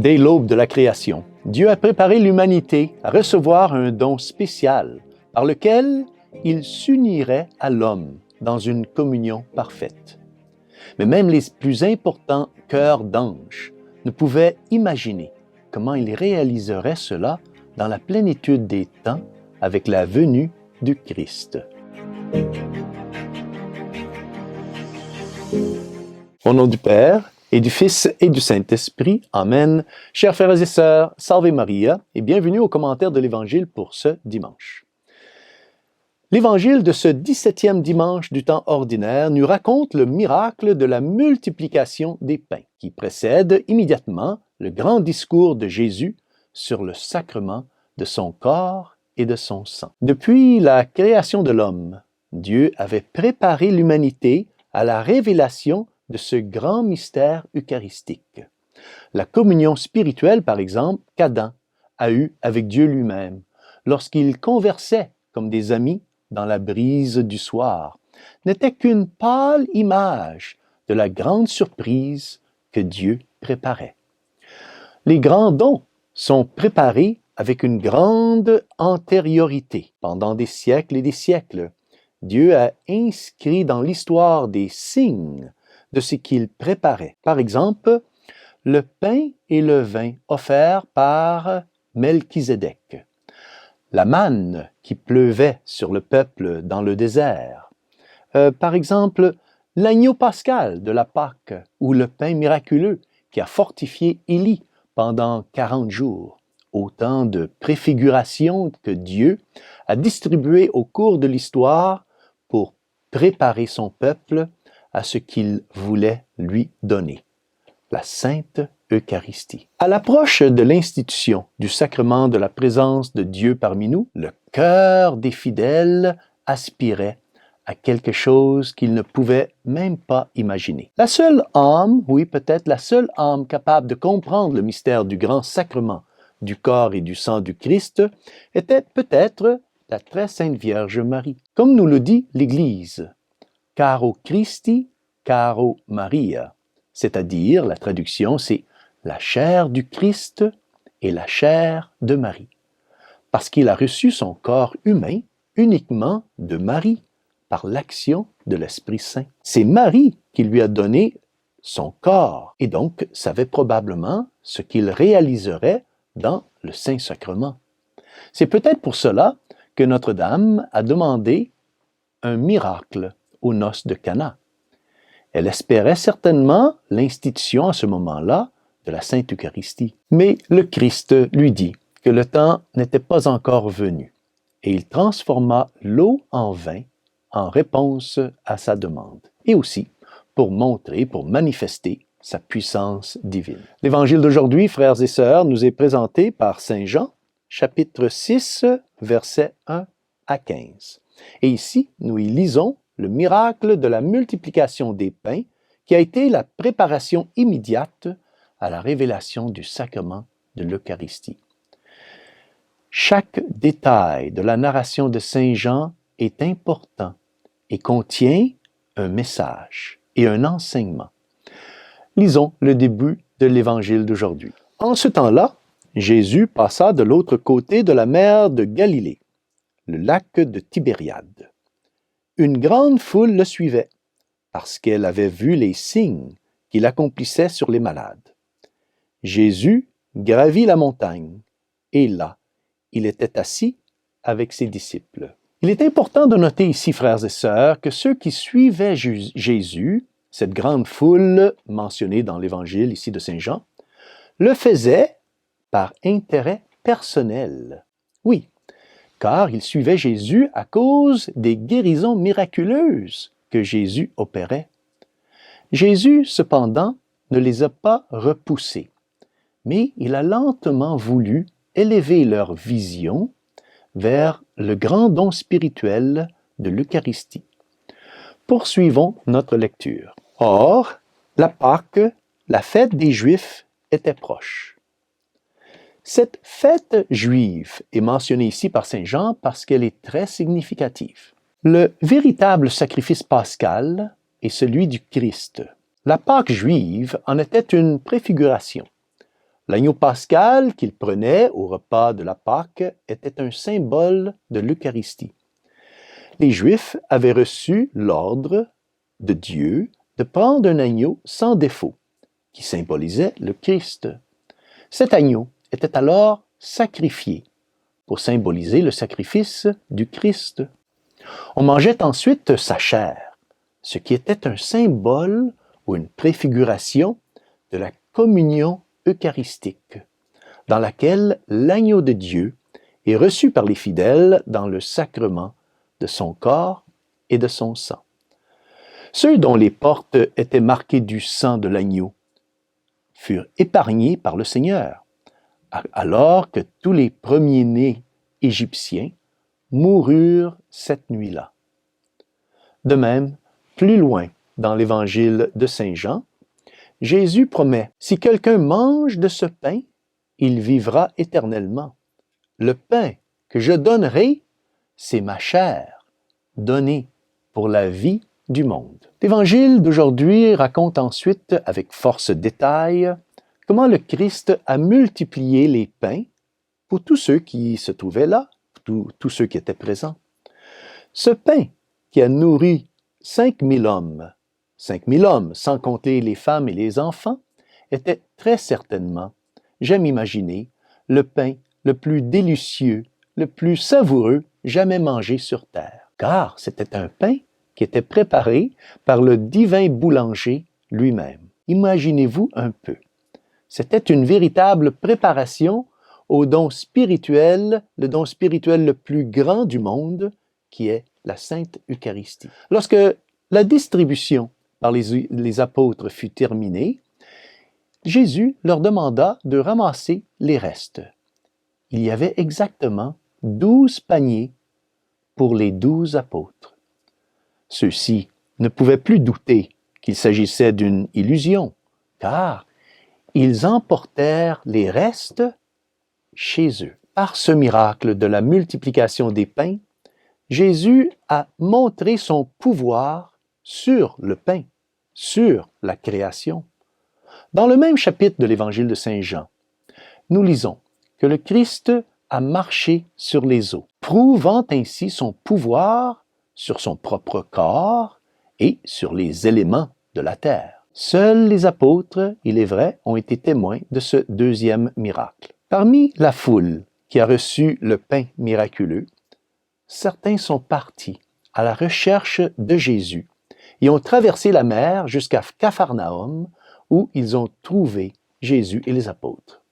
Dès l'aube de la création, Dieu a préparé l'humanité à recevoir un don spécial par lequel il s'unirait à l'homme dans une communion parfaite. Mais même les plus importants cœurs d'anges ne pouvaient imaginer comment il réaliserait cela dans la plénitude des temps avec la venue du Christ. Au nom du Père, et du Fils et du Saint-Esprit. Amen. Chers frères et sœurs, Salve Maria et bienvenue au commentaire de l'Évangile pour ce dimanche. L'Évangile de ce 17e dimanche du temps ordinaire nous raconte le miracle de la multiplication des pains qui précède immédiatement le grand discours de Jésus sur le sacrement de son corps et de son sang. Depuis la création de l'homme, Dieu avait préparé l'humanité à la révélation de ce grand mystère eucharistique. La communion spirituelle, par exemple, qu'Adam a eue avec Dieu lui-même, lorsqu'ils conversaient comme des amis dans la brise du soir, n'était qu'une pâle image de la grande surprise que Dieu préparait. Les grands dons sont préparés avec une grande antériorité. Pendant des siècles et des siècles, Dieu a inscrit dans l'histoire des signes de ce qu'il préparait. Par exemple, le pain et le vin offerts par Melchisédek, la manne qui pleuvait sur le peuple dans le désert, par exemple, l'agneau pascal de la Pâque ou le pain miraculeux qui a fortifié Élie pendant 40 jours. Autant de préfigurations que Dieu a distribuées au cours de l'histoire pour préparer son peuple à ce qu'il voulait lui donner, la Sainte Eucharistie. À l'approche de l'institution du sacrement de la présence de Dieu parmi nous, le cœur des fidèles aspirait à quelque chose qu'ils ne pouvaient même pas imaginer. La seule âme, oui peut-être la seule âme capable de comprendre le mystère du grand sacrement du corps et du sang du Christ était peut-être la très sainte Vierge Marie. Comme nous le dit l'Église, « Caro Christi, caro Maria », c'est-à-dire, la traduction, c'est « la chair du Christ et la chair de Marie », parce qu'il a reçu son corps humain uniquement de Marie, par l'action de l'Esprit Saint. C'est Marie qui lui a donné son corps, et donc savait probablement ce qu'il réaliserait dans le Saint-Sacrement. C'est peut-être pour cela que Notre-Dame a demandé un miracle aux noces de Cana. Elle espérait certainement l'institution à ce moment-là de la Sainte Eucharistie. Mais le Christ lui dit que le temps n'était pas encore venu et il transforma l'eau en vin en réponse à sa demande et aussi pour montrer, pour manifester sa puissance divine. L'Évangile d'aujourd'hui, frères et sœurs, nous est présenté par Saint Jean, chapitre 6, versets 1 à 15. Et ici, nous y lisons le miracle de la multiplication des pains qui a été la préparation immédiate à la révélation du sacrement de l'Eucharistie. Chaque détail de la narration de Saint Jean est important et contient un message et un enseignement. Lisons le début de l'Évangile d'aujourd'hui. En ce temps-là, Jésus passa de l'autre côté de la mer de Galilée, le lac de Tibériade. Une grande foule le suivait, parce qu'elle avait vu les signes qu'il accomplissait sur les malades. Jésus gravit la montagne, et là, il était assis avec ses disciples. Il est important de noter ici, frères et sœurs, que ceux qui suivaient Jésus, cette grande foule mentionnée dans l'Évangile ici de Saint Jean, le faisaient par intérêt personnel. Oui, car ils suivaient Jésus à cause des guérisons miraculeuses que Jésus opérait. Jésus, cependant, ne les a pas repoussés, mais il a lentement voulu élever leur vision vers le grand don spirituel de l'Eucharistie. Poursuivons notre lecture. Or, la Pâque, la fête des Juifs, était proche. Cette fête juive est mentionnée ici par Saint Jean parce qu'elle est très significative. Le véritable sacrifice pascal est celui du Christ. La Pâque juive en était une préfiguration. L'agneau pascal qu'il prenait au repas de la Pâque était un symbole de l'Eucharistie. Les Juifs avaient reçu l'ordre de Dieu de prendre un agneau sans défaut, qui symbolisait le Christ. Cet agneau était alors sacrifié pour symboliser le sacrifice du Christ. On mangeait ensuite sa chair, ce qui était un symbole ou une préfiguration de la communion eucharistique, dans laquelle l'agneau de Dieu est reçu par les fidèles dans le sacrement de son corps et de son sang. Ceux dont les portes étaient marquées du sang de l'agneau furent épargnés par le Seigneur, alors que tous les premiers-nés égyptiens moururent cette nuit-là. De même, plus loin dans l'évangile de Saint Jean, Jésus promet, « Si quelqu'un mange de ce pain, il vivra éternellement. Le pain que je donnerai, c'est ma chair, donnée pour la vie du monde. » L'évangile d'aujourd'hui raconte ensuite, avec force détail, comment le Christ a multiplié les pains pour tous ceux qui se trouvaient là, tous ceux qui étaient présents. Ce pain qui a nourri 5000 hommes sans compter les femmes et les enfants, était très certainement, j'aime imaginer, le pain le plus délicieux, le plus savoureux jamais mangé sur terre. Car c'était un pain qui était préparé par le divin boulanger lui-même. Imaginez-vous un peu. C'était une véritable préparation au don spirituel, le don spirituel le plus grand du monde, qui est la Sainte Eucharistie. Lorsque la distribution par les apôtres fut terminée, Jésus leur demanda de ramasser les restes. Il y avait exactement 12 paniers pour les 12 apôtres. Ceux-ci ne pouvaient plus douter qu'il s'agissait d'une illusion, car ils emportèrent les restes chez eux. Par ce miracle de la multiplication des pains, Jésus a montré son pouvoir sur le pain, sur la création. Dans le même chapitre de l'Évangile de Saint Jean, nous lisons que le Christ a marché sur les eaux, prouvant ainsi son pouvoir sur son propre corps et sur les éléments de la terre. Seuls les apôtres, il est vrai, ont été témoins de ce deuxième miracle. Parmi la foule qui a reçu le pain miraculeux, certains sont partis à la recherche de Jésus et ont traversé la mer jusqu'à Capharnaüm, où ils ont trouvé Jésus et les apôtres.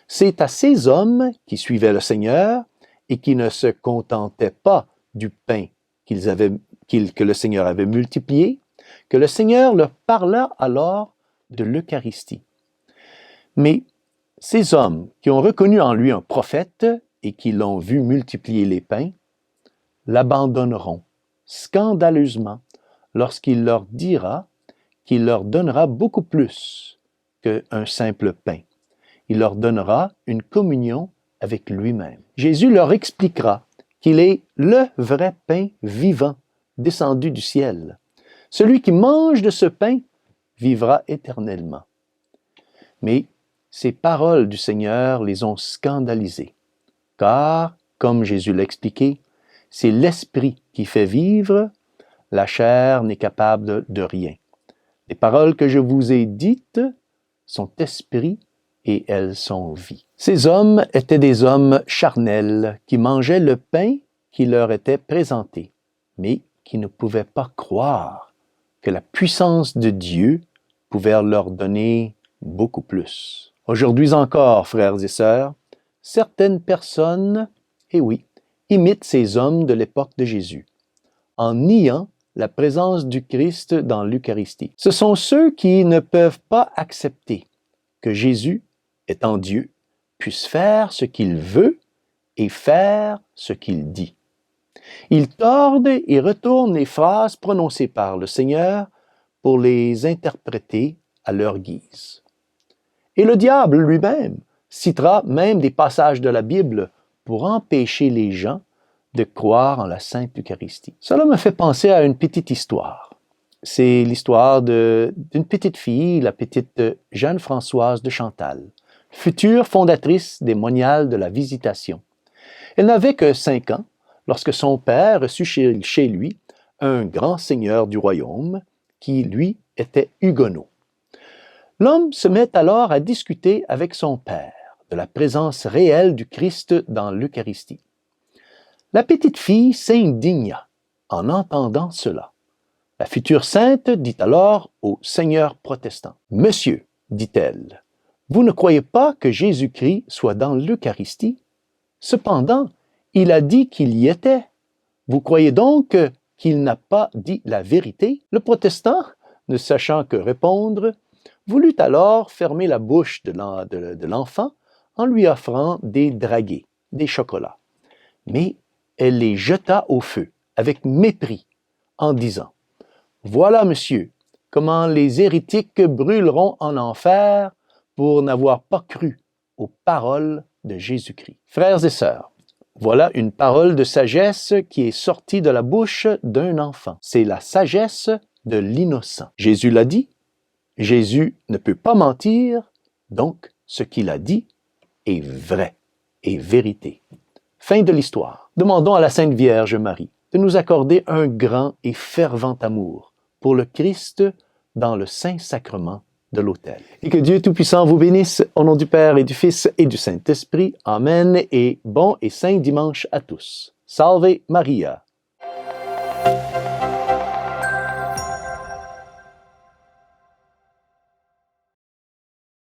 C'est à ces hommes qui suivaient le Seigneur et qui ne se contentaient pas du pain que le Seigneur avait multiplié, que le Seigneur leur parla alors de l'Eucharistie. Mais ces hommes qui ont reconnu en lui un prophète et qui l'ont vu multiplier les pains, l'abandonneront scandaleusement lorsqu'il leur dira qu'il leur donnera beaucoup plus qu'un simple pain. Il leur donnera une communion avec lui-même. Jésus leur expliquera qu'il est le vrai pain vivant descendu du ciel. Celui qui mange de ce pain vivra éternellement. Mais ces paroles du Seigneur les ont scandalisés, car, comme Jésus l'a expliqué, c'est l'Esprit qui fait vivre, la chair n'est capable de rien. Les paroles que je vous ai dites sont esprit et elles sont vie. Ces hommes étaient des hommes charnels qui mangeaient le pain qui leur était présenté, mais qui ne pouvaient pas croire que la puissance de Dieu pouvait leur donner beaucoup plus. Aujourd'hui encore, frères et sœurs, certaines personnes, et oui, imitent ces hommes de l'époque de Jésus, en niant la présence du Christ dans l'Eucharistie. Ce sont ceux qui ne peuvent pas accepter que Jésus, étant Dieu, puisse faire ce qu'il veut et faire ce qu'il dit. Ils tordent et retournent les phrases prononcées par le Seigneur pour les interpréter à leur guise. Et le diable lui-même citera même des passages de la Bible pour empêcher les gens de croire en la Sainte Eucharistie. Cela me fait penser à une petite histoire. C'est l'histoire d'une petite fille, la petite Jeanne-Françoise de Chantal, future fondatrice des moniales de la Visitation. Elle n'avait que 5 ans lorsque son père reçut chez lui un grand seigneur du royaume qui, lui, était huguenot. L'homme se met alors à discuter avec son père de la présence réelle du Christ dans l'Eucharistie. La petite fille s'indigna en entendant cela. La future sainte dit alors au seigneur protestant, « Monsieur, dit-elle, vous ne croyez pas que Jésus-Christ soit dans l'Eucharistie? Cependant, il a dit qu'il y était. Vous croyez donc qu'il n'a pas dit la vérité? » Le protestant, ne sachant que répondre, voulut alors fermer la bouche de l'enfant en lui offrant des draguets, des chocolats. Mais elle les jeta au feu, avec mépris, en disant, « Voilà, monsieur, comment les hérétiques brûleront en enfer pour n'avoir pas cru aux paroles de Jésus-Christ. » Frères et sœurs, voilà une parole de sagesse qui est sortie de la bouche d'un enfant. C'est la sagesse de l'innocent. Jésus l'a dit, Jésus ne peut pas mentir, donc ce qu'il a dit est vrai et vérité. Fin de l'histoire. Demandons à la Sainte Vierge Marie de nous accorder un grand et fervent amour pour le Christ dans le Saint-Sacrement de l'autel. Et que Dieu Tout-Puissant vous bénisse, au nom du Père et du Fils et du Saint-Esprit. Amen et bon et saint dimanche à tous. Salve Maria!